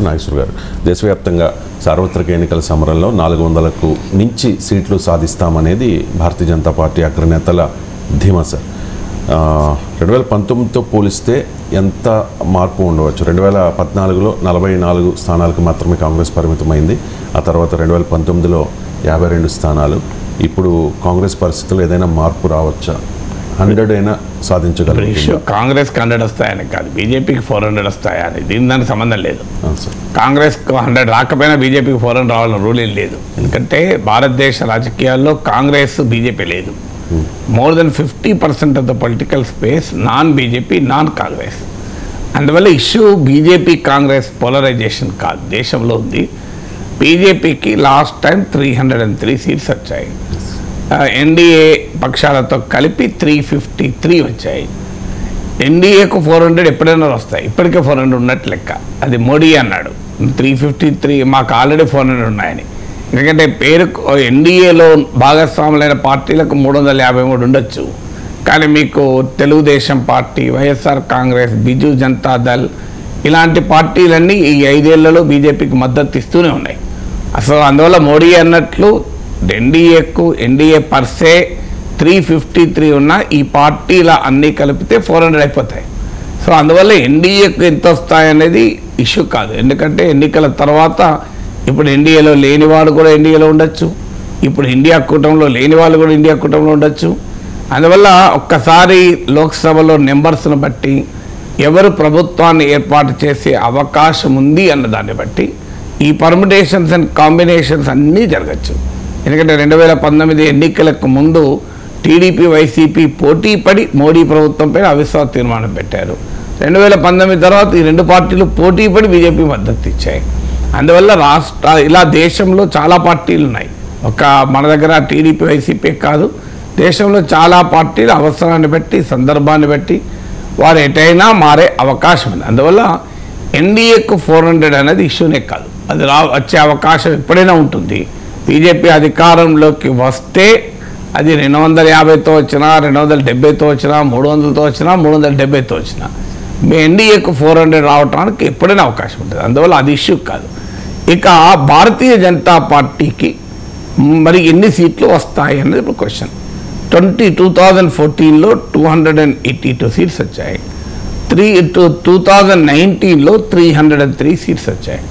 నాగేశ్వర్ గారు, దేశవ్యాప్తంగా సార్వత్రిక ఎన్నికల సమరంలో 400కు మించి సీట్లు సాధిస్తామనేది భారతీయ జనతా పార్టీ అగ్రనేతల ధీమా సార్. 2019తో పోలిస్తే ఎంత మార్పు ఉండవచ్చు? 2014లో 44 స్థానాలకు మాత్రమే కాంగ్రెస్ పరిమితమైంది. ఆ తర్వాత 2019లో 52 స్థానాలు. ఇప్పుడు కాంగ్రెస్ పరిస్థితుల్లో ఏదైనా మార్పు రావచ్చా? 100 అయినా సాధించగలరు? కాంగ్రెస్కి 100 వస్తాయని కాదు, బీజేపీకి 400 వస్తాయని దానికి సంబంధం లేదు. కాంగ్రెస్కి 100 రాకపోయినా బీజేపీకి 400 రావాలని రూల్ ఏం లేదు. ఎందుకంటే భారతదేశ రాజకీయాల్లో కాంగ్రెస్ బీజేపీ లేదు. More than 50% of the political space non BJP, non Congress. అందువల్ల ఇష్యూ బీజేపీ కాంగ్రెస్ పోలరైజేషన్ కాదు, దేశంలో ఉంది. బీజేపీకి లాస్ట్ టైం 303 సీట్స్ వచ్చాయి. ఎన్డీఏ పక్షాలతో కలిపి 353 వచ్చాయి. ఎన్డీఏకు 400 ఎప్పుడైనా వస్తాయి, ఇప్పటికే 400 ఉన్నట్టు లెక్క. అది మోడీ అన్నాడు 353, మాకు ఆల్రెడీ 400 ఉన్నాయని. ఎందుకంటే పేరుకు ఎన్డీఏలో భాగస్వాములైన పార్టీలకు 353 ఉండొచ్చు, కానీ మీకు తెలుగుదేశం పార్టీ, వైఎస్ఆర్ కాంగ్రెస్, బిజు జనతా దళ్ ఇలాంటి పార్టీలన్నీ ఈ 5 ఏళ్లలో బీజేపీకి మద్దతు ఇస్తూనే ఉన్నాయి. అసలు అందువల్ల మోడీ అన్నట్లు ఎన్డీఏ పర్సే 353 ఉన్న ఈ పార్టీల అన్నీ కలిపితే 400 అయిపోతాయి. సో అందువల్ల ఎన్డీఏకు ఎంత వస్తాయనేది ఇష్యూ కాదు. ఎందుకంటే ఎన్నికల తర్వాత ఇప్పుడు ఎన్డీఏలో లేనివాడు కూడా ఎన్డీఏలో ఉండొచ్చు, ఇప్పుడు ఇండియా కూటమిలో లేని వాళ్ళు కూడా ఇండియా కూటమిలో ఉండొచ్చు. అందువల్ల ఒక్కసారి లోక్సభలో నెంబర్స్ను బట్టి ఎవరు ప్రభుత్వాన్ని ఏర్పాటు చేసే అవకాశం ఉంది అన్న దాన్ని బట్టి ఈ పర్మిటేషన్స్ అండ్ కాంబినేషన్స్ అన్నీ జరగచ్చు. ఎందుకంటే 2019 ఎన్నికలకు ముందు టీడీపీ, వైసీపీ పోటీ పడి మోడీ ప్రభుత్వంపై అవిశ్వాస తీర్మానం పెట్టారు. 2019 తర్వాత ఈ 2 పార్టీలు పోటీ పడి బీజేపీ మద్దతు ఇచ్చాయి. అందువల్ల ఇలా దేశంలో చాలా పార్టీలు ఉన్నాయి. మన దగ్గర టీడీపీ, వైసీపీ కాదు, దేశంలో చాలా పార్టీలు అవసరాన్ని బట్టి, సందర్భాన్ని బట్టి వారు ఎటైనా మారే అవకాశం ఉంది. అందువల్ల ఎన్డీఏకు 400 అనేది ఇష్యూనే కాదు, అది వచ్చే అవకాశం ఎప్పుడైనా ఉంటుంది. బీజేపీ అధికారంలోకి వస్తే అది 250తో వచ్చినా, 270తో వచ్చినా, 300తో వచ్చినా, 370తో వచ్చినా మీ ఎన్డీఏకు 400 రావడానికి ఎప్పుడైనా అవకాశం ఉంటుంది. అందువల్ల అది ఇష్యూ కాదు. ఇక భారతీయ జనతా పార్టీకి మరి ఎన్ని సీట్లు వస్తాయి అనేది ఇప్పుడు క్వశ్చన్. 2014లో 282 సీట్స్ వచ్చాయి. 2019లో 303 సీట్స్ వచ్చాయి.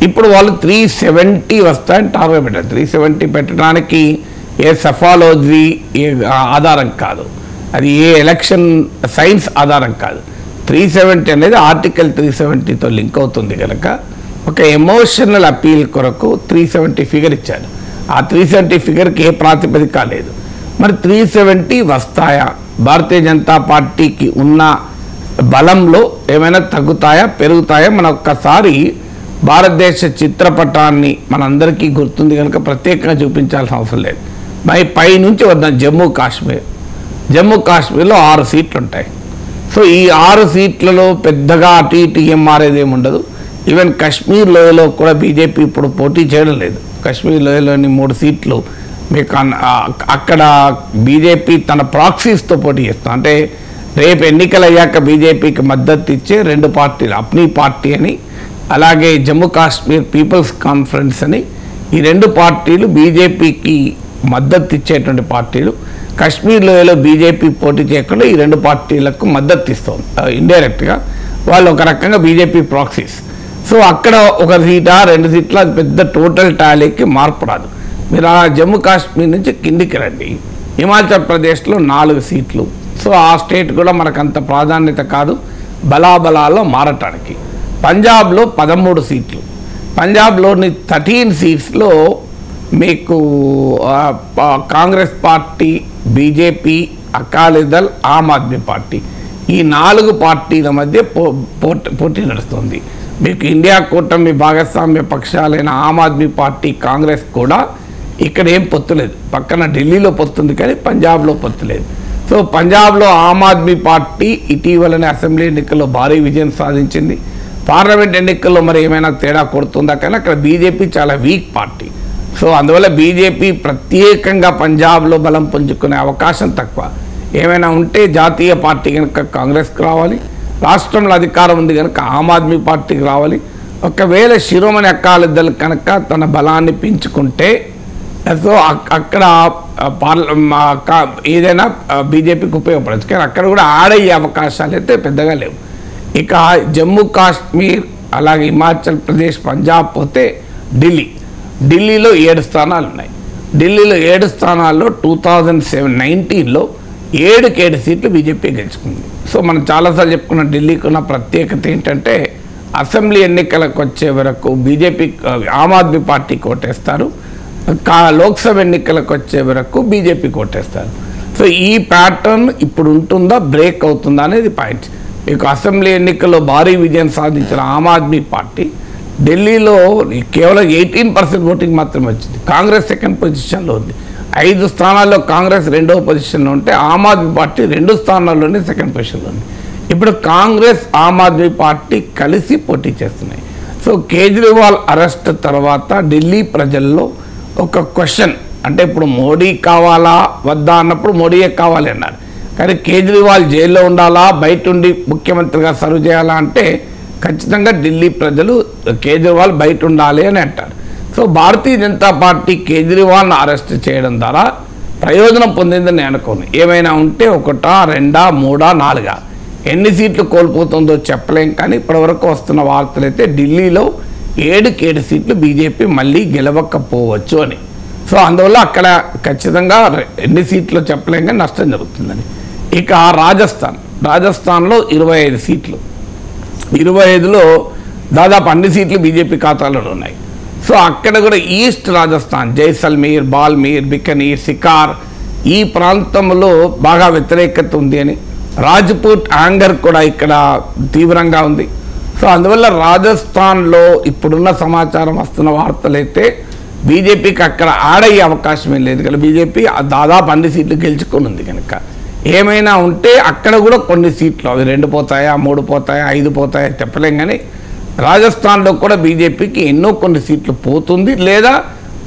ఇప్పుడు వాళ్ళు 370 వస్తాయని టార్గెట్ పెట్టారు. 370 పెట్టడానికి ఏ సఫాలజీ ఆధారం కాదు, అది ఏ ఎలక్షన్ సైన్స్ ఆధారం కాదు. 370 అనేది ఆర్టికల్ 370తో లింక్ అవుతుంది కనుక ఒక ఎమోషనల్ అపీల్ కొరకు 370 ఫిగర్ ఇచ్చారు. ఆ 370 ఫిగర్కి ఏ ప్రాతిపదిక లేదు. మరి 370 వస్తాయా? భారతీయ జనతా పార్టీకి ఉన్న బలంలో ఏమైనా తగ్గుతాయా, పెరుగుతాయా? మన ఒక్కసారి భారతదేశ చిత్రపటాన్ని మనందరికీ గుర్తుంది కనుక ప్రత్యేకంగా చూపించాల్సిన అవసరం లేదు. పై నుంచి వద్దాం. జమ్మూ కాశ్మీర్లో 6 సీట్లు ఉంటాయి. సో ఈ 6 సీట్లలో పెద్దగా అటు ఇటు ఏం మారేది ఏమి ఉండదు. ఈవెన్ కశ్మీర్ లోయలో కూడా బీజేపీ ఇప్పుడు పోటీ చేయడం లేదు. కశ్మీర్ లోయలోని 3 సీట్లు మీకు అక్కడ బీజేపీ తన ప్రాక్సీస్తో పోటీ చేస్తాం. అంటే రేపు ఎన్నికలు అయ్యాక బీజేపీకి మద్దతు ఇచ్చే 2 పార్టీలు, అప్నీ పార్టీ అని, అలాగే జమ్మూ కాశ్మీర్ పీపుల్స్ కాన్ఫరెన్స్ అని, ఈ 2 పార్టీలు బీజేపీకి మద్దతు ఇచ్చేటువంటి పార్టీలు. కశ్మీర్ లోయలో బీజేపీ పోటీ చేయకుండా ఈ 2 పార్టీలకు మద్దతు ఇస్తుంది ఇండైరెక్ట్గా. వాళ్ళు ఒక రకంగా బీజేపీ ప్రాక్సీస్. సో అక్కడ 1 సీటా 2 సీట్ల పెద్ద టోటల్ టాలీకి మార్పు రాదు. మీరు ఆ జమ్మూ కాశ్మీర్ నుంచి కిందికి రండి, హిమాచల్ ప్రదేశ్లో 4 సీట్లు. సో ఆ స్టేట్ కూడా మనకంత ప్రాధాన్యత కాదు బలాబలాల్లో మారటానికి. పంజాబ్లో 13 సీట్లు. పంజాబ్లోని 13 సీట్స్లో మీకు Congress party, BJP, Akali Dal, Aam Aadmi party ఈ 4 పార్టీల మధ్య పోటీ నడుస్తుంది. మీకు ఇండియా కూటమి భాగస్వామ్య పక్షాలైన ఆమ్ ఆద్మీ పార్టీ, కాంగ్రెస్ కూడా ఇక్కడ ఏం పొత్తులేదు. పక్కన ఢిల్లీలో పొత్తుంది కానీ పంజాబ్లో పొత్తులేదు. సో పంజాబ్లో ఆమ్ ఆద్మీ పార్టీ ఇటీవలనే అసెంబ్లీ ఎన్నికల్లో భారీ విజయం సాధించింది. పార్లమెంట్ ఎన్నికల్లో మరి ఏమైనా తేడా కొడుతుందా? కానీ అక్కడ బీజేపీ చాలా వీక్ పార్టీ. సో అందువల్ల బీజేపీ ప్రత్యేకంగా పంజాబ్లో బలం పుంజుకునే అవకాశం తక్కువ. ఏమైనా ఉంటే జాతీయ పార్టీ కనుక కాంగ్రెస్కి రావాలి, రాష్ట్రంలో అధికారం ఉంది కనుక ఆమ్ ఆద్మీ పార్టీకి రావాలి, ఒకవేళ శిరోమణి అకాలీదళ్ కనుక తన బలాన్ని పెంచుకుంటే సో అక్కడ ఏదైనా బీజేపీకి ఉపయోగపడచ్చు, కానీ అక్కడ కూడా ఆడయ్యే అవకాశాలు అయితే పెద్దగా లేవు. ఇక జమ్మూ కాశ్మీర్, అలాగే హిమాచల్ ప్రదేశ్, పంజాబ్ పోతే ఢిల్లీలో 7 స్థానాలు ఉన్నాయి. ఢిల్లీలో 7 స్థానాల్లో 2019లో 7 సీట్లు బీజేపీ గెలుచుకుంది. సో మనం చాలాసార్లు చెప్పుకున్న ఢిల్లీకి ఉన్న ప్రత్యేకత ఏంటంటే అసెంబ్లీ ఎన్నికలకు వచ్చే వరకు బీజేపీ ఆమ్ ఆద్మీ పార్టీ కోటేస్తారు, లోక్సభ ఎన్నికలకు వచ్చే వరకు బీజేపీ కోటేస్తారు. సో ఈ ప్యాటర్న్ ఇప్పుడు ఉంటుందా, బ్రేక్ అవుతుందా అనేది పాయింట్. ఇక అసెంబ్లీ ఎన్నికల్లో భారీ విజయం సాధించిన ఆమ్ ఆద్మీ పార్టీ ఢిల్లీలో కేవలం 18% ఓటింగ్ మాత్రమే వచ్చింది. కాంగ్రెస్ సెకండ్ పొజిషన్లో ఉంది. 5 స్థానాల్లో కాంగ్రెస్ 2వ పొజిషన్లో ఉంటే ఆమ్ ఆద్మీ పార్టీ 2 స్థానాల్లోనే సెకండ్ పొజిషన్లో ఉంది. ఇప్పుడు కాంగ్రెస్, ఆమ్ ఆద్మీ పార్టీ కలిసి పోటీ చేస్తున్నాయి. సో కేజ్రీవాల్ అరెస్ట్ తర్వాత ఢిల్లీ ప్రజల్లో ఒక క్వశ్చన్, అంటే ఇప్పుడు మోడీ కావాలా వద్దా అన్నప్పుడు మోడీయే కావాలి అన్నారు, కానీ కేజ్రీవాల్ జైల్లో ఉండాలా, బయట ఉండి ముఖ్యమంత్రిగా సర్వ్ చేయాలా అంటే ఖచ్చితంగా ఢిల్లీ ప్రజలు కేజ్రీవాల్ బయట ఉండాలి అని అంటారు. So Bharatiya Janata party కేజ్రీవాల్ను arrest చేయడం ద్వారా ప్రయోజనం పొందిందని నేను అనుకోను. ఏమైనా ఉంటే 1, 2, 3, 4 ఎన్ని సీట్లు కోల్పోతుందో చెప్పలేం, కానీ ఇప్పటివరకు వస్తున్న వార్తలు అయితే ఢిల్లీలో 7 సీట్లు బీజేపీ మళ్ళీ గెలవకపోవచ్చు అని. సో అందువల్ల అక్కడ ఖచ్చితంగా ఎన్ని సీట్లు చెప్పలేం, కానీ నష్టం జరుగుతుందని. ఇక రాజస్థాన్లో 25 సీట్లు, 25లో దాదాపు అన్ని సీట్లు బీజేపీ ఖాతాలో ఉన్నాయి. సో అక్కడ కూడా ఈస్ట్ రాజస్థాన్, జైసల్మీర్, బాల్మీర్, బికనీర్, సికార్ ఈ ప్రాంతంలో బాగా వ్యతిరేకత ఉంది అని, రాజ్పూట్ యాంగర్ కూడా ఇక్కడ తీవ్రంగా ఉంది. సో అందువల్ల రాజస్థాన్లో ఇప్పుడున్న సమాచారం వస్తున్న వార్తలైతే బీజేపీకి అక్కడ ఆడయ్యే అవకాశం ఏం లేదు కదా. బీజేపీ దాదాపు అన్ని సీట్లు గెలుచుకొని ఉంది కనుక ఏమైనా ఉంటే అక్కడ కూడా కొన్ని సీట్లు అవి 2 పోతాయా, 3 పోతాయా, 5 పోతాయా చెప్పలేం, కానీ రాజస్థాన్లో కూడా బీజేపీకి ఎన్నో కొన్ని సీట్లు పోతుంది, లేదా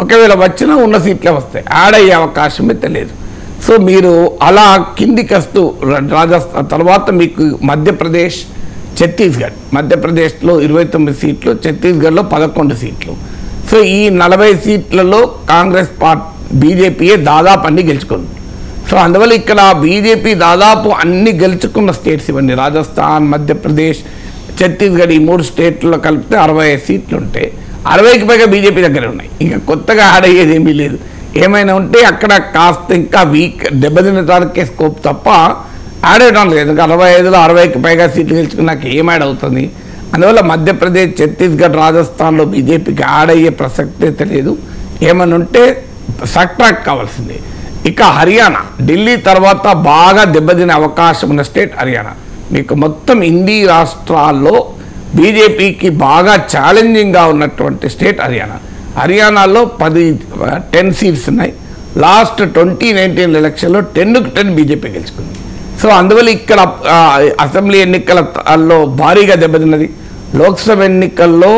ఒకవేళ వచ్చినా ఉన్న సీట్లే వస్తాయి, యాడ్ అయ్యే అవకాశమే తెలియదు. సో మీరు అలా కిందికి వస్తూ రాజస్థాన్ తర్వాత మీకు మధ్యప్రదేశ్, ఛత్తీస్గఢ్, మధ్యప్రదేశ్లో 29 సీట్లు, ఛత్తీస్గఢ్లో 11 సీట్లు. సో ఈ 40 సీట్లలో కాంగ్రెస్ బీజేపీయే దాదాపు అన్ని గెలుచుకుంది. సో అందువల్ల ఇక్కడ బీజేపీ దాదాపు అన్ని గెలుచుకున్న స్టేట్స్ ఇవన్నీ, రాజస్థాన్, మధ్యప్రదేశ్, ఛత్తీస్గఢ్ ఈ 3 స్టేట్లలో కలిపితే 65 సీట్లు ఉంటే 60కి పైగా బీజేపీ దగ్గర ఉన్నాయి. ఇంకా కొత్తగా యాడ్ అయ్యేది ఏమీ లేదు. ఏమైనా ఉంటే అక్కడ కాస్త ఇంకా దెబ్బతినటానికే స్కోప్ తప్ప యాడ్ అయ్యడం లేదు. ఇంకా 65లో 60కి పైగా సీట్లు గెలుచుకున్నాక ఏం యాడ్ అవుతుంది? అందువల్ల మధ్యప్రదేశ్, ఛత్తీస్గఢ్, రాజస్థాన్లో బీజేపీకి యాడ్ అయ్యే ప్రసక్తే తెలియదు. ఏమైనా ఉంటే సబ్ట్రాక్ట్ కావాల్సిందే. ఇక హర్యానా, ఢిల్లీ తర్వాత బాగా దెబ్బతినే అవకాశం ఉన్న స్టేట్ హర్యానా. మీకు మొత్తం హిందీ రాష్ట్రాల్లో బీజేపీకి బాగా ఛాలెంజింగ్గా ఉన్నటువంటి స్టేట్ హర్యానా. హర్యానాలో 10 సీట్స్ ఉన్నాయి. లాస్ట్ 2019 ఎలక్షన్లో 10కి 10 బీజేపీ గెలుచుకుంది. సో అందువల్ల ఇక్కడ అసెంబ్లీ ఎన్నికలలో భారీగా దెబ్బతిన్నది. లోక్సభ ఎన్నికల్లో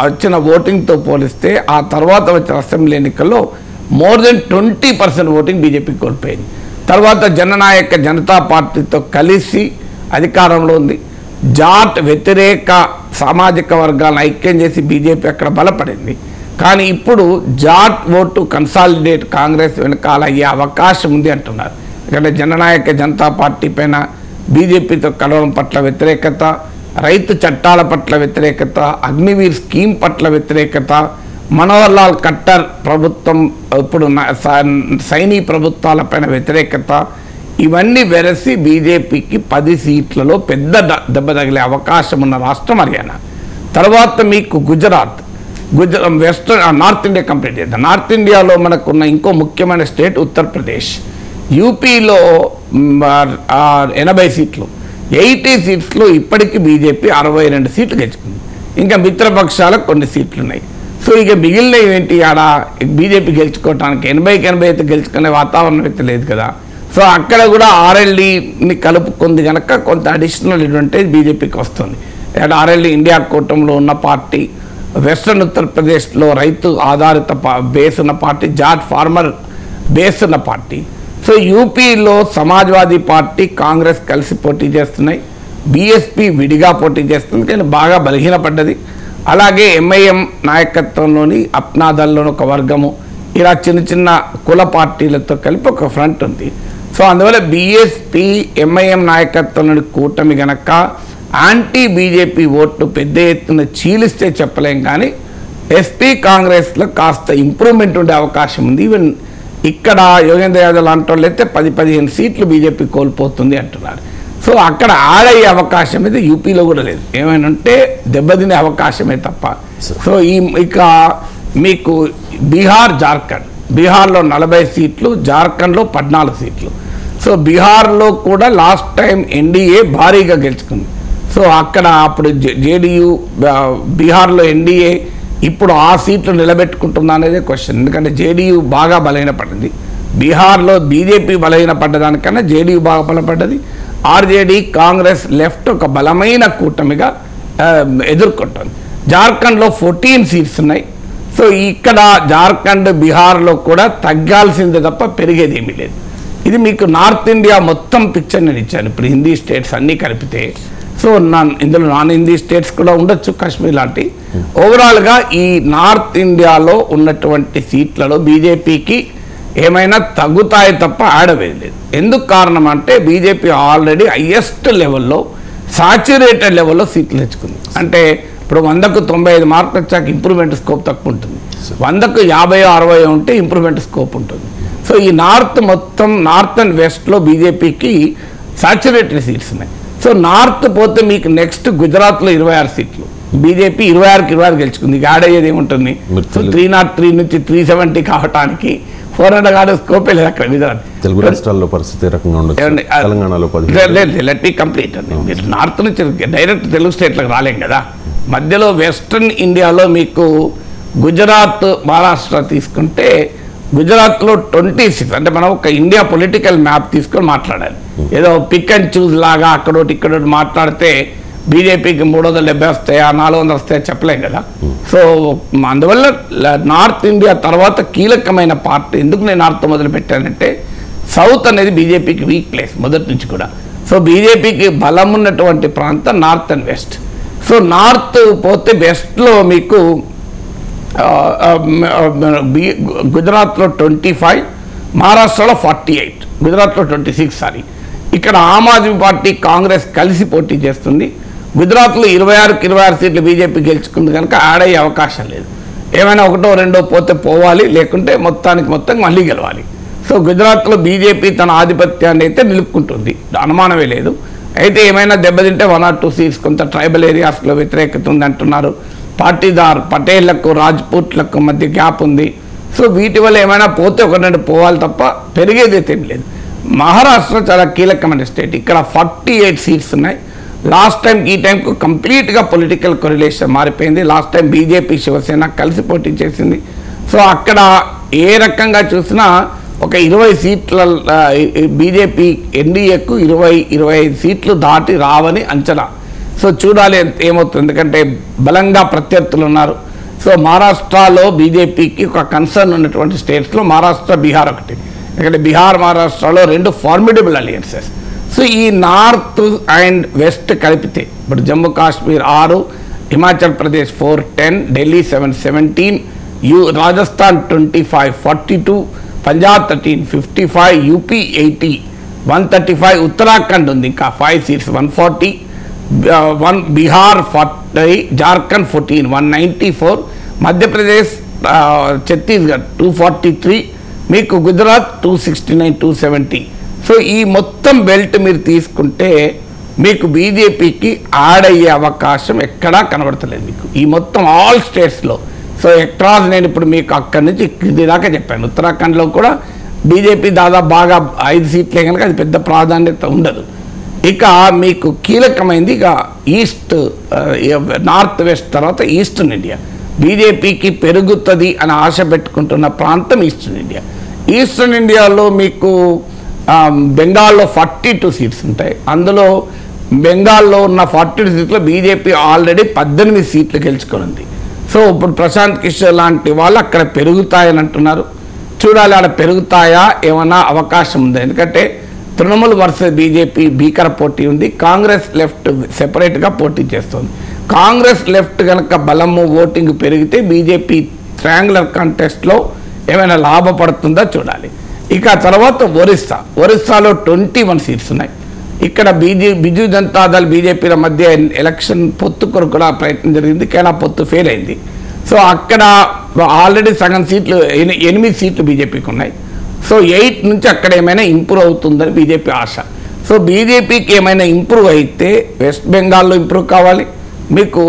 వచ్చిన ఓటింగ్తో పోలిస్తే ఆ తర్వాత వచ్చిన అసెంబ్లీ ఎన్నికల్లో మోర్ దెన్ 20% ఓటింగ్ బీజేపీకి కోల్పోయింది. తర్వాత జననాయక జనతా పార్టీతో కలిసి అధికారంలో ఉంది. జాట్ వ్యతిరేక సామాజిక వర్గాలను ఐక్యం చేసి బీజేపీ అక్కడ బలపడింది. కానీ ఇప్పుడు జాట్ ఓటు కన్సాలిడేట్ కాంగ్రెస్ వెనకాల అయ్యే అవకాశం ఉంది అంటున్నారు. ఎందుకంటే జననాయక జనతా పార్టీ పైన బీజేపీతో కలవడం పట్ల వ్యతిరేకత, రైతు చట్టాల పట్ల వ్యతిరేకత, అగ్నివీర్ స్కీమ్ పట్ల వ్యతిరేకత, మనోహర్ లాల్ ఖట్టర్ ప్రభుత్వం ఇప్పుడు సైనీ ప్రభుత్వాలపైన వ్యతిరేకత, ఇవన్నీ వెరసి బీజేపీకి 10 సీట్లలో పెద్ద దెబ్బ తగిలే అవకాశం ఉన్న రాష్ట్రం హర్యానా. తర్వాత మీకు గుజరాత్, నార్త్ ఇండియా కంప్లీట్ చేద్దాం. నార్త్ ఇండియాలో మనకున్న ఇంకో ముఖ్యమైన స్టేట్ ఉత్తరప్రదేశ్. యూపీలో 80 సీట్లు, 80 సీట్స్లో ఇప్పటికీ బీజేపీ 62 సీట్లు గెలుచుకుంది. ఇంకా మిత్రపక్షాలకు కొన్ని సీట్లు ఉన్నాయి. సో ఇక మిగిలినవి ఏంటి? ఆడ బీజేపీ గెలుచుకోవటానికి 80కి 80 అయితే గెలుచుకునే వాతావరణం అయితే లేదు కదా. సో అక్కడ కూడా ఆర్ఎల్డీని కలుపుకుంది కనుక కొంత అడిషనల్ అడ్వాంటేజ్ బీజేపీకి వస్తుంది. ఆర్ఎల్డీ ఇండియా కూటమిలో ఉన్న పార్టీ, వెస్ట్రన్ ఉత్తరప్రదేశ్లో రైతు ఆధారిత బేస్ ఉన్న పార్టీ, జాట్ ఫార్మర్ బేస్ ఉన్న పార్టీ. సో యూపీలో సమాజ్వాదీ పార్టీ, కాంగ్రెస్ కలిసి పోటీ చేస్తున్నాయి. బీఎస్పీ విడిగా పోటీ చేస్తుంది, కానీ బాగా బలహీనపడ్డది. అలాగే ఎంఐఎం నాయకత్వంలోని అప్నాదల్లోని ఒక వర్గము, ఇలా చిన్న చిన్న కుల పార్టీలతో కలిపి ఒక ఫ్రంట్ ఉంది. సో అందువల్ల బీఎస్పీ ఎంఐఎం నాయకత్వంలోని కూటమి గనక యాంటీ బీజేపీ ఓట్లు పెద్ద ఎత్తున చీలిస్తే చెప్పలేం, కానీ ఎస్పీ కాంగ్రెస్లో కాస్త ఇంప్రూవ్మెంట్ ఉండే అవకాశం ఉంది. ఈవెన్ ఇక్కడ యోగేంద్ర యాదవ్ లాంటి వాళ్ళు అయితే 10-15 సీట్లు బీజేపీ కోల్పోతుంది అంటున్నారు. సో అక్కడ ఆడయ్యే అవకాశం అయితే యూపీలో కూడా లేదు, ఏమైనా ఉంటే దెబ్బతినే అవకాశమే తప్ప. సో ఇక మీకు బీహార్, జార్ఖండ్, బీహార్లో 40 సీట్లు, జార్ఖండ్లో 14 సీట్లు. సో బీహార్లో కూడా లాస్ట్ టైం ఎన్డీఏ భారీగా గెలుచుకుంది. సో అక్కడ అప్పుడు జేడీయూ, బీహార్లో ఎన్డీఏ ఇప్పుడు ఆ సీట్లు నిలబెట్టుకుంటుందా అనేది క్వశ్చన్. ఎందుకంటే జేడీయూ బాగా బలహీనపడింది. బీహార్లో బీజేపీ బలహీనపడ్డదానికన్నా జేడీయూ బాగా బలపడ్డది. ఆర్జేడీ, కాంగ్రెస్, లెఫ్ట్ ఒక బలమైన కూటమిగా ఎదుర్కొంటుంది. జార్ఖండ్లో 14 సీట్స్ ఉన్నాయి. సో ఇక్కడ జార్ఖండ్, బీహార్లో కూడా తగ్గాల్సిందే తప్ప పెరిగేది ఏమీ లేదు. ఇది మీకు నార్త్ ఇండియా మొత్తం పిక్చర్ నేను ఇచ్చాను. ఇప్పుడు హిందీ స్టేట్స్ అన్నీ కలిపితే, సో ఇందులో నాన్ హిందీ స్టేట్స్ కూడా ఉండొచ్చు, కాశ్మీర్ లాంటి. ఓవరాల్గా ఈ నార్త్ ఇండియాలో ఉన్నటువంటి సీట్లలో బీజేపీకి ఏమైనా తగ్గుతాయి తప్ప ఆడవేది లేదు. ఎందుకు కారణం అంటే బీజేపీ ఆల్రెడీ హైయెస్ట్ లెవెల్లో, సాచ్యురేటెడ్ లెవెల్లో సీట్లు తెచ్చుకుంది. అంటే ఇప్పుడు 100కు 95 మార్కులు వచ్చాక ఇంప్రూవ్మెంట్ స్కోప్ తక్కువ ఉంటుంది, 100కు 50-60 ఉంటే ఇంప్రూవ్మెంట్ స్కోప్ ఉంటుంది. సో ఈ నార్త్ మొత్తం, నార్త్ అండ్ వెస్ట్లో బీజేపీకి సాచ్యురేటెడ్ సీట్స్ ఉన్నాయి. సో నార్త్ పోతే మీకు నెక్స్ట్ గుజరాత్లో 26 సీట్లు, బీజేపీ 26కి 26 గెలుచుకుంది. ఇక ఆడయ్యేది ఏముంటుంది? సో 303 నుంచి 370 కావటానికి 400 కాదు, స్కోపే లేదు అక్కడ గుజరాత్. తెలుగు రాష్ట్రాల్లో పరిస్థితి రకంగా ఉండదు, తెలంగాణలో లెట్ మీ కంప్లీట్ అండి. మీరు నార్త్ నుంచి డైరెక్ట్ తెలుగు స్టేట్లకు రాలేం కదా. మధ్యలో వెస్ట్రన్ ఇండియాలో మీకు గుజరాత్, మహారాష్ట్ర తీసుకుంటే గుజరాత్లో 26, అంటే మనం ఒక ఇండియా పొలిటికల్ మ్యాప్ తీసుకొని మాట్లాడాలి. ఏదో పిక్ అండ్ చూజ్ లాగా అక్కడోటి ఇక్కడోటి మాట్లాడితే బీజేపీకి 370 వస్తాయా, 400 వస్తాయా చెప్పలేం కదా. సో అందువల్ల నార్త్ ఇండియా తర్వాత కీలకమైన పార్ట్, ఎందుకు నేను నార్త్ మొదలు పెట్టానంటే సౌత్ అనేది బీజేపీకి వీక్ ప్లేస్ మొదటి నుంచి కూడా. సో బీజేపీకి బలం ఉన్నటువంటి ప్రాంతం north and west. So north పోతే వెస్ట్లో మీకు గుజరాత్లో 25, మహారాష్ట్రలో 48, గుజరాత్లో 26 సారీ. ఇక్కడ ఆమ్ ఆద్మీ పార్టీ, కాంగ్రెస్ కలిసి పోటీ చేస్తుంది. గుజరాత్లో 26కి 26 సీట్లు బీజేపీ గెలుచుకుంది కనుక ఆడయ్యే అవకాశం లేదు. ఏమైనా 1-2 పోతే పోవాలి, లేకుంటే మొత్తం మళ్ళీ గెలవాలి. సో గుజరాత్లో బీజేపీ తన ఆధిపత్యాన్ని అయితే నిలుపుకుంటుంది, అనుమానమే లేదు. అయితే ఏమైనా దెబ్బతింటే 1 or 2 సీట్స్ కొంత ట్రైబల్ ఏరియాస్లో వ్యతిరేకత ఉంది అంటున్నారు. పాటీదార్, పటేళ్లకు, రాజ్పూట్లకు మధ్య గ్యాప్ ఉంది. సో వీటి వల్ల ఏమైనా పోతే 1-2 పోవాలి తప్ప పెరిగేదైతే ఏం లేదు. మహారాష్ట్ర చాలా కీలకమైన స్టేట్, ఇక్కడ 48 సీట్స్ ఉన్నాయి. లాస్ట్ టైం ఈ టైంకు కంప్లీట్గా పొలిటికల్ కొరిలేషన్ మారిపోయింది. లాస్ట్ టైం బీజేపీ, శివసేన కలిసి పోటీ చేసింది. సో అక్కడ ఏ రకంగా చూసినా ఒక 20 సీట్ల బీజేపీ, ఎన్డీఏకు 20-25 సీట్లు దాటి రావని అంచనా. సో చూడాలి ఏమవుతుంది, ఎందుకంటే బలంగా ప్రత్యర్థులు ఉన్నారు. సో మహారాష్ట్రలో బీజేపీకి ఒక కన్సర్న్ ఉన్నటువంటి స్టేట్స్లో మహారాష్ట్ర, బీహార్ ఒకటి. ఎందుకంటే బీహార్, మహారాష్ట్రలో 2 ఫార్మిడబుల్ అలియన్సెస్. సో ఈ నార్త్ అండ్ వెస్ట్ కలిపితే ఇప్పుడు జమ్మూ కాశ్మీర్ 6, హిమాచల్ ప్రదేశ్ 4, 10, ఢిల్లీ 7, 17, రాజస్థాన్ 25, 42, పంజాబ్ 13, 55, యూపీ 80, 135, ఉత్తరాఖండ్ ఉంది ఇంకా 5 సీట్స్ 140, బీహార్ 40, జార్ఖండ్ 14, 194, మధ్యప్రదేశ్, ఛత్తీస్గఢ్ 243, మీకు గుజరాత్ 269, 270. సో ఈ మొత్తం బెల్ట్ మీరు తీసుకుంటే మీకు బీజేపీకి ఆడయ్యే అవకాశం ఎక్కడా కనబడతలేదు మీకు ఈ మొత్తం ఆల్ స్టేట్స్లో. సో ఎక్రాస్ నేను ఇప్పుడు మీకు అక్కడి నుంచి ఇది దాకా చెప్పాను. ఉత్తరాఖండ్లో కూడా బీజేపీ దాదాపు బాగా 5 సీట్లే కనుక అది పెద్ద ప్రాధాన్యత ఉండదు. ఇక మీకు కీలకమైంది ఇక ఈస్ట్, నార్త్ వెస్ట్ తర్వాత ఈస్టర్న్ ఇండియా. బీజేపీకి పెరుగుతుంది అని ఆశ పెట్టుకుంటున్న ప్రాంతం ఈస్టర్న్ ఇండియా. ఈస్టర్న్ ఇండియాలో మీకు బెంగాల్లో 42 సీట్స్ ఉంటాయి. అందులో బెంగాల్లో ఉన్న 42 సీట్లో బీజేపీ ఆల్రెడీ 18 సీట్లు గెలుచుకునింది. సో ఇప్పుడు ప్రశాంత్ కిషోర్ లాంటి వాళ్ళు అక్కడ పెరుగుతాయని అంటున్నారు. చూడాలి ఆడ పెరుగుతాయా, ఏమన్నా అవకాశం ఉందా. ఎందుకంటే తృణమూల్ వర్సెస్ బీజేపీ భీకర పోటీ ఉంది. కాంగ్రెస్ లెఫ్ట్ సెపరేట్గా పోటీ చేస్తుంది. కాంగ్రెస్ లెఫ్ట్ కనుక బలము ఓటింగ్ పెరిగితే బీజేపీ ట్రయాంగులర్ కాంటెస్ట్లో ఏమైనా లాభపడుతుందో చూడాలి. ఇక తర్వాత ఒరిస్సాలో 21 సీట్స్ ఉన్నాయి. ఇక్కడ బిజు జనతాదళ్ బీజేపీల మధ్య ఎలక్షన్ పొత్తు కొరకు కూడా ప్రయత్నం జరిగింది, కానీ ఆ పొత్తు ఫెయిల్ అయింది. సో అక్కడ ఆల్రెడీ సగం సీట్లు 8 సీట్లు బీజేపీకి ఉన్నాయి. సో 8 నుంచి అక్కడ ఏమైనా ఇంప్రూవ్ అవుతుందని బీజేపీ ఆశ. సో బీజేపీకి ఏమైనా ఇంప్రూవ్ అయితే వెస్ట్ బెంగాల్లో ఇంప్రూవ్ కావాలి, మీకు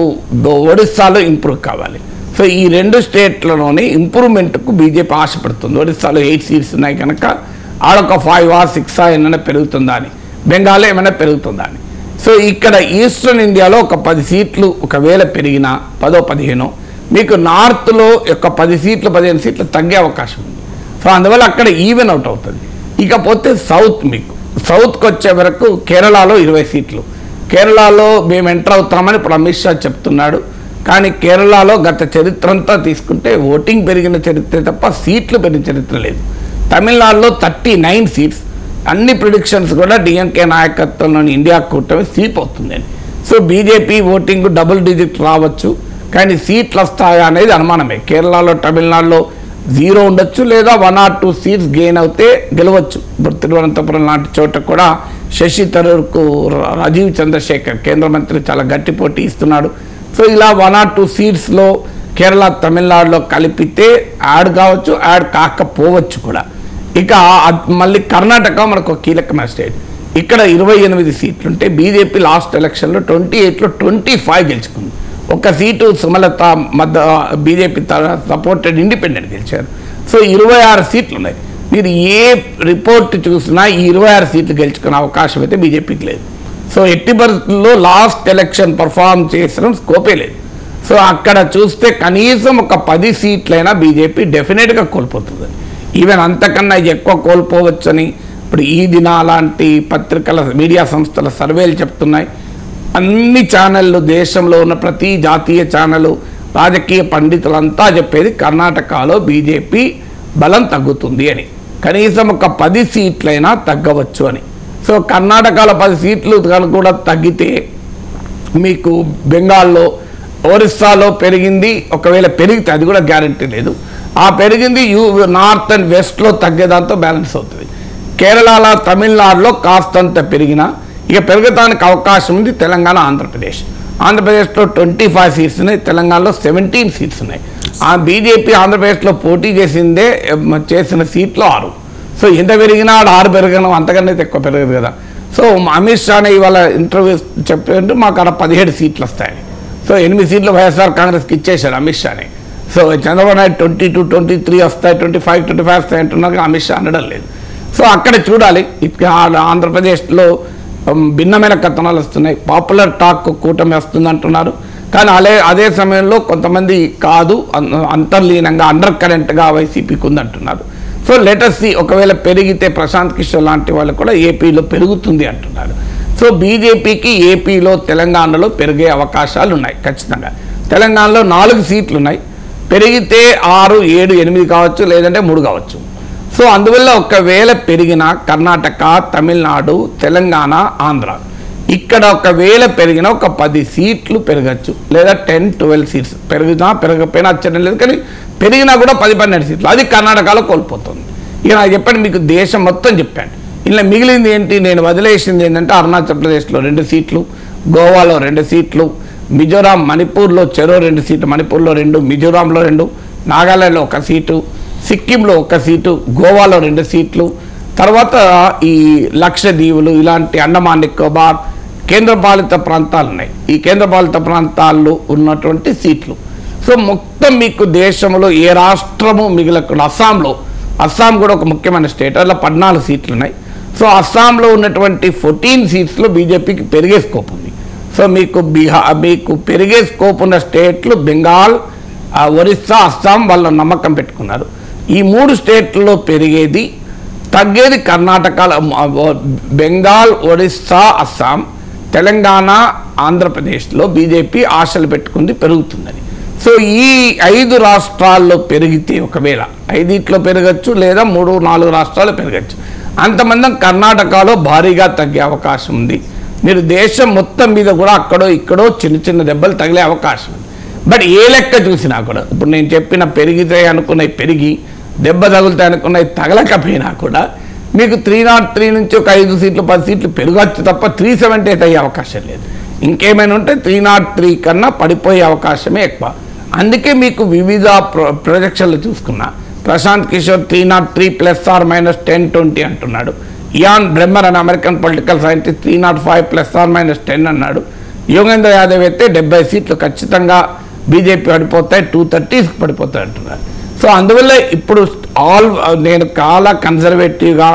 ఒడిస్సాలో ఇంప్రూవ్ కావాలి. సో ఈ 2 స్టేట్లలోని ఇంప్రూవ్మెంట్కు బీజేపీ ఆశపడుతుంది. ఒడిస్సాలో 8 సీట్స్ ఉన్నాయి కనుక ఆడొక 5 or 6 ఏమైనా పెరుగుతుందా అని, బెంగాల్లో ఏమైనా పెరుగుతుందా అని. సో ఇక్కడ ఈస్టర్న్ ఇండియాలో ఒక 10 సీట్లు ఒకవేళ పెరిగినా 10-15 మీకు నార్త్లో ఒక 10 సీట్లు 15 సీట్లు తగ్గే అవకాశం ఉంది. సో అందువల్ల అక్కడ ఈవెన్ అవుట్ అవుతుంది. ఇకపోతే మీకు సౌత్కి వచ్చే వరకు కేరళలో 20 సీట్లు. కేరళలో మేము ఎంటర్ అవుతామని ఇప్పుడు అమిత్ షా చెప్తున్నాడు. కానీ కేరళలో గత చరిత్ర అంతా తీసుకుంటే ఓటింగ్ పెరిగిన చరిత్ర తప్ప సీట్లు పెరిగిన చరిత్ర లేదు. తమిళనాడులో 39 సీట్స్, అన్ని ప్రిడిక్షన్స్ కూడా డిఎంకే నాయకత్వంలోని ఇండియా కూటమి స్వీప్ అవుతుందని. So BJP voting double digit రావచ్చు, కానీ సీట్లు వస్తాయా అనేది అనుమానమే. కేరళలో తమిళనాడులో 0 ఉండొచ్చు, లేదా 1 or 2 సీట్స్ గెయిన్ అవుతే గెలవచ్చు. ఇప్పుడు తిరువనంతపురం లాంటి చోట కూడా శశి థరూర్కు రాజీవ్ చంద్రశేఖర్ కేంద్ర మంత్రి చాలా గట్టి పోటీ ఇస్తున్నాడు. సో ఇలా 1 or 2 సీట్స్లో కేరళ తమిళనాడులో కలిపితే యాడ్ కావచ్చు, యాడ్ కాకపోవచ్చు కూడా. ఇక మళ్ళీ కర్ణాటక మనకు కీలకమైన స్టేట్. ఇక్కడ 28 సీట్లుంటే బీజేపీ లాస్ట్ ఎలక్షన్లో 28లో 25 గెలుచుకుంది. ఒక seat Sumalatha BJP supported independent గెలిచారు. సో 26 సీట్లు ఉన్నాయి. మీరు ఏ రిపోర్ట్ చూసినా ఈ 26 సీట్లు గెలుచుకునే అవకాశం అయితే బీజేపీకి లేదు. సో ఎట్టి పరిస్థితుల్లో లాస్ట్ ఎలక్షన్ పర్ఫామ్ చేసిన స్కోపే లేదు. సో అక్కడ చూస్తే కనీసం ఒక 10 సీట్లైనా బీజేపీ డెఫినెట్గా కోల్పోతుంది. ఈవెన్ అంతకన్నా ఎక్కువ కోల్పోవచ్చని ఇప్పుడు ఈ దిన లాంటి పత్రికల మీడియా సంస్థల సర్వేలు చెప్తున్నాయి. అన్ని ఛానళ్ళు, దేశంలో ఉన్న ప్రతి జాతీయ ఛానళ్ళు, రాజకీయ పండితులంతా చెప్పేది కర్ణాటకలో బీజేపీ బలం తగ్గుతుంది అని. కనీసం ఒక 10 సీట్లైనా తగ్గవచ్చు అని. సో కర్ణాటకలో 10 సీట్లు కూడా తగ్గితే మీకు బెంగాల్లో, ఒరిస్సాలో పెరిగింది, ఒకవేళ పెరిగితే అది కూడా గ్యారంటీ లేదు. ఆ పెరిగింది నార్త్ అండ్ వెస్ట్లో తగ్గేదాంతో బ్యాలెన్స్ అవుతుంది. కేరళలో, తమిళనాడులో కాస్తంత పెరిగినా ఇక పెరగటానికి అవకాశం ఉంది తెలంగాణ, ఆంధ్రప్రదేశ్లో 25 సీట్స్ ఉన్నాయి, తెలంగాణలో 17 సీట్స్ ఉన్నాయి. ఆ బీజేపీ ఆంధ్రప్రదేశ్లో పోటీ చేసిన సీట్లు 6. సో ఎంత పెరిగినా 6 పెరగను, అంతకన్నా ఎక్కువ పెరగదు కదా. సో అమిత్ షానే ఇవాళ ఇంటర్వ్యూ చెప్పారంటే మాకు అక్కడ 17 సీట్లు వస్తాయని. సో 8 సీట్లు వైఎస్ఆర్ కాంగ్రెస్కి ఇచ్చేశాడు అమిత్ షానే. సో చంద్రబాబు నాయుడు 22, 23 వస్తాయి, 25 వస్తాయి అంటున్నారు, అమిత్ షా అనడం లేదు. సో అక్కడ చూడాలి. ఆంధ్రప్రదేశ్లో భిన్నమైన కథనాలు వస్తున్నాయి. పాపులర్ టాక్ కూటమి వస్తుంది అంటున్నారు, కానీ అదే సమయంలో కొంతమంది కాదు, అంతర్లీనంగా అండర్ కరెంట్గా వైసీపీకి ఉందంటున్నారు. సో లెటస్ సి, ఒకవేళ పెరిగితే ప్రశాంత్ కిషోర్ లాంటి వాళ్ళు కూడా ఏపీలో పెరుగుతుంది అంటున్నారు. సో బీజేపీకి ఏపీలో, తెలంగాణలో పెరిగే అవకాశాలు ఉన్నాయి ఖచ్చితంగా. తెలంగాణలో 4 సీట్లు ఉన్నాయి, పెరిగితే 6, 7, 8 కావచ్చు, లేదంటే 3 కావచ్చు. సో అందువల్ల ఒకవేళ పెరిగిన కర్ణాటక, తమిళనాడు, తెలంగాణ, ఆంధ్ర ఇక్కడ ఒకవేళ పెరిగిన ఒక 10 సీట్లు పెరగచ్చు, లేదా 10-12 సీట్స్ పెరగకపోయినా ఆశ్చర్యం లేదు. కానీ పెరిగినా కూడా 10-12 సీట్లు, అది కర్ణాటకలో కోల్పోతుంది. ఇక నాకు చెప్పండి, మీకు దేశం మొత్తం చెప్పాను. ఇలా మిగిలింది ఏంటి, నేను వదిలేసింది ఏంటంటే అరుణాచల్ ప్రదేశ్లో 2 సీట్లు, గోవాలో 2 సీట్లు, మిజోరాం, మణిపూర్లో 2 సీట్లు, మణిపూర్లో 2, మిజోరాంలో 2, నాగాలాండ్లో 1 సీటు, సిక్కింలో 1 సీటు, గోవాలో 2 సీట్లు, తర్వాత ఈ లక్షద్వీపులు, ఇలాంటి అండమాన్ నికోబార్ కేంద్రపాలిత ప్రాంతాలు ఉన్నాయి. ఈ కేంద్రపాలిత ప్రాంతాల్లో ఉన్నటువంటి సీట్లు. సో మొత్తం మీకు దేశంలో ఏ రాష్ట్రము మిగలకుండా, అస్సాం కూడా ఒక ముఖ్యమైన స్టేట్, అలా 14 సీట్లు ఉన్నాయి. సో అస్సాంలో ఉన్నటువంటి 14 సీట్స్లో బీజేపీకి పెరిగే స్కోప్ ఉంది. సో మీకు పెరిగే స్కోప్ ఉన్న స్టేట్లు బెంగాల్, ఒరిస్సా, అస్సాం వాళ్ళ నమ్మకం పెట్టుకున్నారు. ఈ 3 స్టేట్లలో పెరిగేది, తగ్గేది కర్ణాటక, బెంగాల్, ఒరిస్సా, అస్సాం, తెలంగాణ, ఆంధ్రప్రదేశ్లో బీజేపీ ఆశలు పెట్టుకుంది పెరుగుతుందని. సో ఈ 5 రాష్ట్రాల్లో పెరిగితే, ఒకవేళ 5 పెరగచ్చు, లేదా 3-4 రాష్ట్రాలు పెరగచ్చు. అంతమంది కర్ణాటకలో భారీగా తగ్గే అవకాశం ఉంది. మీరు దేశం మొత్తం మీద కూడా అక్కడో ఇక్కడో చిన్న చిన్న దెబ్బలు తగిలే అవకాశం ఉంది. బట్ ఏ లెక్క చూసినా కూడా ఇప్పుడు నేను చెప్పిన పెరిగితే అనుకున్నవి పెరిగి దెబ్బ తగులుతాయి అనుకున్నవి తగలకపోయినా కూడా మీకు 303 నుంచి ఒక 5 సీట్లు 10 సీట్లు పెరగచ్చు తప్ప 378 అయ్యే అవకాశం లేదు. ఇంకేమైనా ఉంటే 303 కన్నా పడిపోయే అవకాశమే ఎక్కువ. అందుకే మీకు వివిధ ప్రొజెక్షన్లు చూసుకున్నా ప్రశాంత్ కిషోర్ 303 ±10-20 అంటున్నాడు. ఇయాన్ బ్రెమ్మర్ అనే అమెరికన్ పొలిటికల్ సైంటిస్ట్ 305 ±10 అన్నాడు. యోగేంద్ర యాదవ్ అయితే 70 సీట్లు ఖచ్చితంగా బీజేపీ పడిపోతాయి, 230 పడిపోతాయి అంటున్నారు. సో అందువల్ల ఇప్పుడు నేను చాలా కన్జర్వేటివ్గా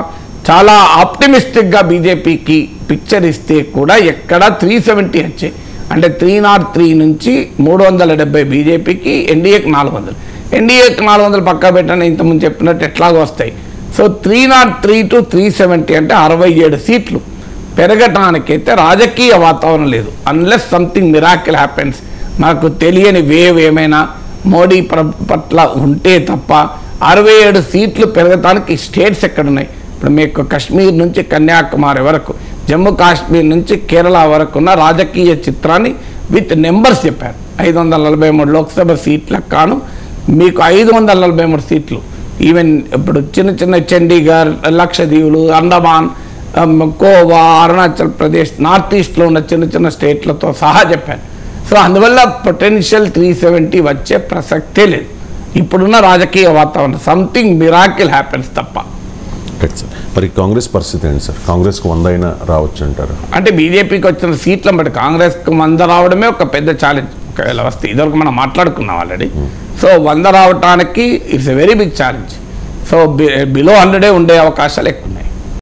చాలా ఆప్టిమిస్టిక్గా బీజేపీకి పిక్చర్ ఇస్తే కూడా ఎక్కడ 370 వచ్చాయి. అంటే 303 నుంచి 370 బీజేపీకి, ఎన్డీఏకి 400. ఎన్డీఏకి 400 పక్కా పెట్టని ఇంతకుముందు చెప్పినట్టు ఎట్లాగో వస్తాయి. సో 303 to 370 అంటే 67 సీట్లు పెరగటానికైతే రాజకీయ వాతావరణం లేదు. అన్లెస్ సంథింగ్ మిరాకిల్ హ్యాపెన్స్, మనకు తెలియని వేవ్ ఏమైనా మోడీ పట్ల ఉంటే తప్ప 67 సీట్లు పెరగటానికి స్టేట్స్ ఎక్కడున్నాయి? ఇప్పుడు మీకు కాశ్మీర్ నుంచి కన్యాకుమారి వరకు, జమ్మూ కాశ్మీర్ నుంచి కేరళ వరకు ఉన్న రాజకీయ చిత్రాన్ని విత్ నెంబర్స్ చెప్పారు. 543 లోక్సభ సీట్లకు కాను మీకు 543 సీట్లు. ఈవెన్ ఇప్పుడు చిన్న చిన్న చండీగఢ్, లక్షద్వీపులు, అండమాన్, గోవా, అరుణాచల్ ప్రదేశ్, నార్త్ ఈస్ట్లో ఉన్న చిన్న చిన్న స్టేట్లతో సహా చెప్పారు. సో అందువల్ల పొటెన్షియల్ 370 వచ్చే ప్రసక్తే లేదు ఇప్పుడున్న రాజకీయ వాతావరణం. సంథింగ్ మిరాకిల్ హ్యాపెన్స్ తప్ప. మరి కాంగ్రెస్ పరిస్థితి ఏంటి సార్? కాంగ్రెస్కు 100 అయినా రావచ్చు అంటారు? అంటే బీజేపీకి వచ్చిన సీట్లను బట్టి కాంగ్రెస్కు 100 రావడమే ఒక పెద్ద ఛాలెంజ్. ఒకవేళ వస్తే ఇదివరకు మనం మాట్లాడుకున్నాం ఆల్రెడీ. సో 100 రావడానికి it's a very big challenge. So below 100 ఉండే అవకాశాలు ఎక్కువ ఉన్నాయి.